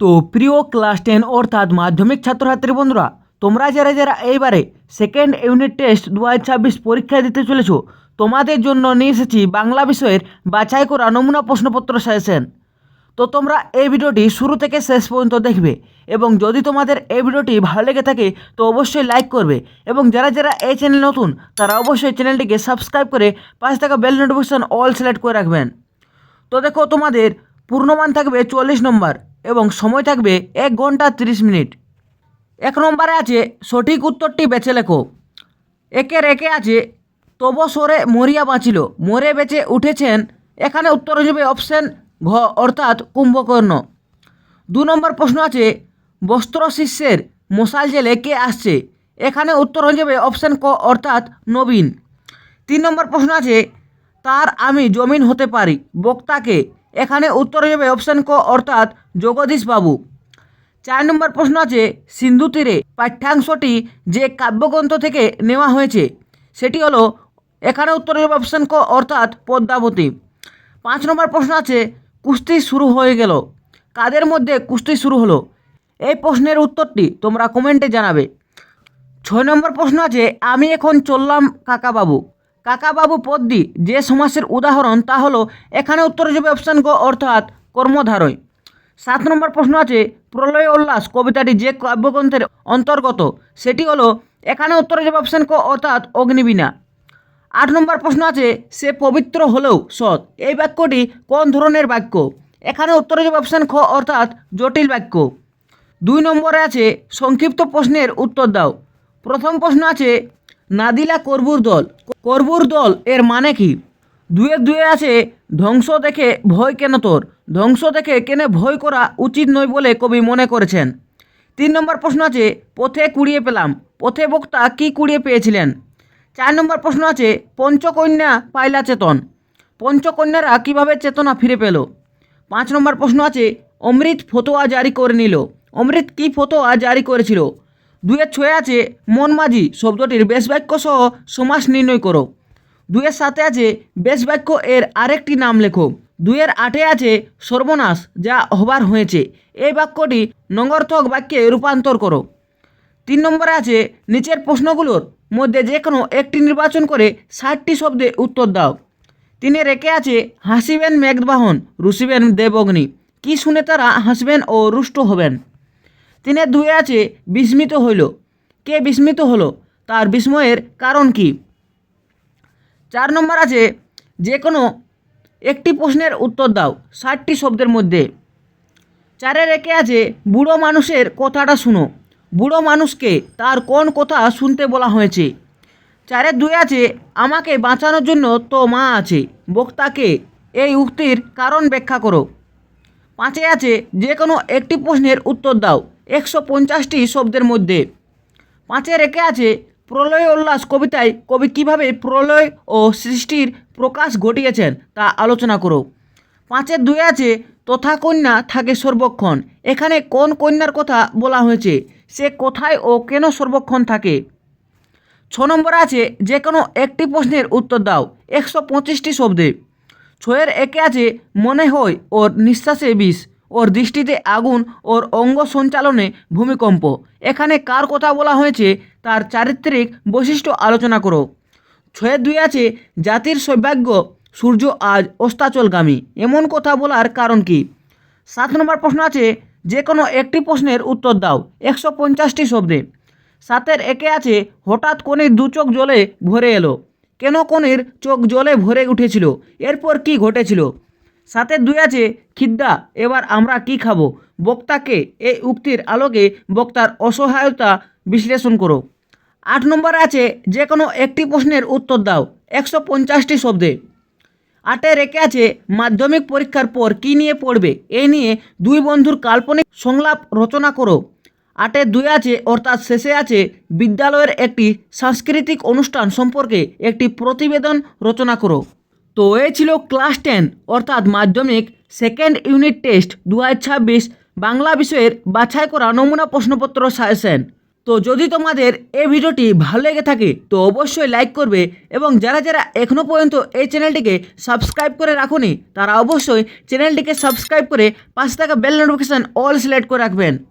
তো প্রিয় ক্লাস 10 অর্থাৎ মাধ্যমিক ছাত্রছাত্রী বন্ধুরা, তোমরা যারা যারা এইবারে সেকেন্ড ইউনিট টেস্ট 2026 পরীক্ষা দিতে চলেছো, তোমাদের জন্য নিয়ে এসেছি বাংলা বিষয়ের বাছাই করা নমুনা প্রশ্নপত্র সাজেশন। তো তোমরা এই ভিডিওটি শুরু থেকে শেষ পর্যন্ত দেখবে এবং যদি তোমাদের এই ভিডিওটি ভালো লেগে থাকে তো অবশ্যই লাইক করবে এবং যারা যারা এই চ্যানেল নতুন তারা অবশ্যই চ্যানেলটিকে সাবস্ক্রাইব করে পাশে থাকা বেল নোটিফিকেশন অল সিলেক্ট করে রাখবেন। তো দেখো, তোমাদের পূর্ণমান থাকবে 40 নম্বর এবং সময় থাকবে 1 ঘন্টা 30 মিনিট। 1 নম্বরে আছে সঠিক উত্তরটি বেছে লেখো। একের একে আছে তব সরে মরিয়া বাঁচিল, মরে বেঁচে উঠেছেন। এখানে উত্তর হিসেবে অপশন ঘ অর্থাৎ কুম্ভকর্ণ। 2 নম্বর প্রশ্ন আছে বস্ত্র শিষ্যের মশাল জেলে কে আসছে। এখানে উত্তর হয়ে যাবে অপশন ক অর্থাৎ নবীন। 3 নম্বর প্রশ্ন আছে তার আমি জমিন হতে পারি, বক্তাকে। এখানে উত্তর হয়ে যাবে অপশন ক অর্থাৎ জগদীশ বাবু। 4 নম্বর প্রশ্ন আছে সিন্ধু তীরে পাঠ্যাংশটি যে কাব্যগ্রন্থ থেকে নেওয়া হয়েছে সেটি হলো। এখানে উত্তর হয়ে যাবে অপশন ক অর্থাৎ পদ্মাবতী। 5 নম্বর প্রশ্ন আছে কুস্তি শুরু হয়ে গেল, কাদের মধ্যে কুস্তি শুরু হলো। এই প্রশ্নের উত্তরটি তোমরা কমেন্টে জানাবে। 6 নম্বর প্রশ্ন আছে আমি এখন চললাম কাকাবাবু, কাকাবাবু পদটি যে সমাসের উদাহরণ তা হলো। এখানে উত্তর হয়ে যাবে অপশান ক অর্থাৎ কর্মধারয়। 7 নম্বর প্রশ্ন আছে প্রলয় উল্লাস কবিতাটি যে কাব্যগ্রন্থের অন্তর্গত সেটি হলো। এখানে উত্তর হয়ে যাবে অপশান ক অর্থাৎ অগ্নিবীণা। 8 নম্বর প্রশ্ন আছে সে পবিত্র হলেও সৎ, এই বাক্যটি কোন ধরনের বাক্য। এখানে উত্তর হয়ে যাবে অপশান খ অর্থাৎ জটিল বাক্য। 2 নম্বরে আছে সংক্ষিপ্ত প্রশ্নের উত্তর দাও। প্রথম প্রশ্ন আছে নাদিলা করবুর দল, করবুর দল এর মানে কি। 2 আছে ধ্বংস দেখে ভয় কেন তোর, ধ্বংস দেখে কেন ভয় করা উচিত নয় বলে কবি মনে করেছেন। 3 নম্বর প্রশ্ন আছে পথে কুড়িয়ে পেলাম, পথে বক্তা কি কুড়িয়ে পেয়েছিলেন। 4 নম্বর প্রশ্ন আছে পঞ্চকন্যা পাইলা চেতন, পঞ্চকন্যারা কিভাবে চেতনা ফিরে পেল। 5 নম্বর প্রশ্ন আছে অমৃত ফতোয়া জারি করে নিল, অমৃত কি ফতোয়া জারি করেছিল। 2-6 আছে মন মাঝি শব্দটির বেশ বাক্য সহ সমাস নির্ণয় করো। 2-7 আছে বেশ বাক্য এর আরেকটি নাম লেখো। 2-8 আছে সর্বনাশ যা হবার হয়েছে, এই বাক্যটি নঙ্গর্থক বাক্যে রূপান্তর করো। 3 নম্বরে আছে নিচের প্রশ্নগুলোর মধ্যে যে কোনো একটি নির্বাচন করে 60টি শব্দে উত্তর দাও। 3-1 আছে হাসিবেন মেঘবাহন রুষিবেন দেবগ্নি, কি শুনে তারা হাসবেন ও রুষ্ট হবেন। 3-2 আছে বিস্মিত হইল, কে বিস্মিত হলো, তার বিস্ময়ের কারণ কি। 4 নম্বর আছে যে কোনো একটি প্রশ্নের উত্তর দাও 60টি শব্দের মধ্যে। 4-1 আছে বুড়ো মানুষের কথাটা শুনো, বুড়ো মানুষকে তার কোন কথা শুনতে বলা হয়েছে। 4-2 আছে আমাকে বাঁচানোর জন্য তো মা আছে, বক্তাকে, এই উক্তির কারণ ব্যাখ্যা করো। 5 আছে যে কোনো একটি প্রশ্নের উত্তর দাও 150টি শব্দের মধ্যে। 5-1 আছে প্রলয় উল্লাস কবিতায় কবি কীভাবে প্রলয় ও সৃষ্টির প্রকাশ ঘটিয়েছেন তা আলোচনা করো। 5-2 আছে তথা কন্যা থাকে সর্বক্ষণ, এখানে কোন কন্যার কথা বলা হয়েছে, সে কোথায় ও কেন সর্বক্ষণ থাকে। 6 নম্বর আছে যে কোনো একটি প্রশ্নের উত্তর দাও 125টি শব্দে। 6-1 আছে মনে হয় ওর নিঃশ্বাসে বিষ, ওর দৃষ্টিতে আগুন, ওর অঙ্গ সঞ্চালনে ভূমিকম্প, এখানে কার কথা বলা হয়েছে তার চারিত্রিক বৈশিষ্ট্য আলোচনা করো। 6-2 আছে জাতির সৌভাগ্য সূর্য আজ অস্তাচলগামী, এমন কথা বলার কারণ কি। 7 নম্বর প্রশ্ন আছে যে কোনো একটি প্রশ্নের উত্তর দাও 150টি শব্দে। 7-1 আছে হঠাৎ কনির 2 চোখ জলে ভরে এলো, কেন কনির চোখ জলে ভরে উঠেছিল, এরপর কি ঘটেছিল। 7-2 আছে খিদ্দা এবার আমরা কি খাবো, বক্তাকে, এই উক্তির আলোকে বক্তার অসহায়তা বিশ্লেষণ করো। 8 নম্বরে আছে যে কোনো একটি প্রশ্নের উত্তর দাও 150টি শব্দে। 8-1 আছে মাধ্যমিক পরীক্ষার পর কি নিয়ে পড়বে, এই নিয়ে 2 বন্ধুর কাল্পনিক সংলাপ রচনা করো। 8-2 আছে অর্থাৎ শেষে আছে বিদ্যালয়ের একটি সাংস্কৃতিক অনুষ্ঠান সম্পর্কে একটি প্রতিবেদন রচনা করো। তো এই ছিল ক্লাস 10 অর্থাৎ মাধ্যমিক সেকেন্ড ইউনিট টেস্ট 2026 বাংলা বিষয়ের বাছাই করা নমুনা প্রশ্নপত্র সাজেশন। তো যদি তোমাদের এই ভিডিওটি ভালো লেগে থাকে তো অবশ্যই লাইক করবে এবং যারা যারা এখনও পর্যন্ত এই চ্যানেলটিকে সাবস্ক্রাইব করে রাখোনি তারা অবশ্যই চ্যানেলটিকে সাবস্ক্রাইব করে পাশে থাকা বেল নোটিফিকেশান অল সিলেক্ট করে রাখবেন।